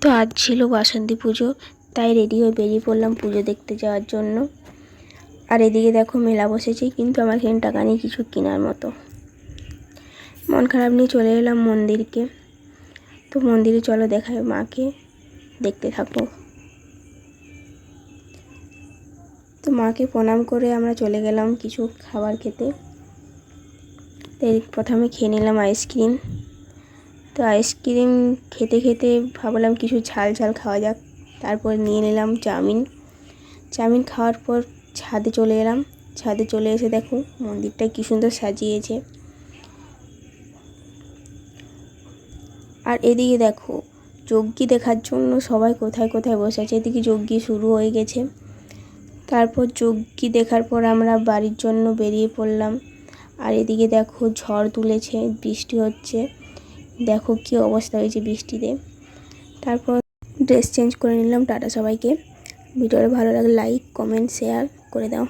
তো আজ ছিল বাসন্তী পুজো, তাই রেডি হয়ে বেরিয়ে পড়লাম পুজো দেখতে যাওয়ার জন্য। আর এদিকে দেখো মেলা বসেছে, কিন্তু আমার এখানে টাকা নেই কিছু কেনার মতো। মন খারাপ নিয়ে চলে এলাম মন্দিরকে। তো মন্দিরে চলো দেখায় মাকে, দেখতে থাকো। তো মাকে প্রণাম করে আমরা চলে গেলাম কিছু খাবার খেতে। তো প্রথমে খেয়ে নিলাম আইসক্রিম। তো আইসক্রিম খেতে খেতে ভাবলাম কিছু ঝাল ঝাল খাওয়া যাক। তারপর নিয়ে নিলাম চাউমিন খাওয়ার পর ছাদে চলে এলাম। ছাদে চলে এসে দেখো মন্দিরটা কী সুন্দর সাজিয়েছে। আর এদিকে দেখো যজ্ঞ দেখার জন্য সবাই কোথায় কোথায় বসে আছে। এদিকে যজ্ঞ শুরু হয়ে গেছে। তারপর যজ্ঞ দেখার পর আমরা বাড়ির জন্য বেরিয়ে পড়লাম। আর এদিকে দেখো ঝড় তুলেছে, বৃষ্টি হচ্ছে। দেখো কী অবস্থা হয়েছে বৃষ্টিতে। তারপর ড্রেস চেঞ্জ করে নিলাম। টাটা সবাইকে। ভিডিওটা ভালো লাগলে লাইক, কমেন্ট, শেয়ার করে দাও।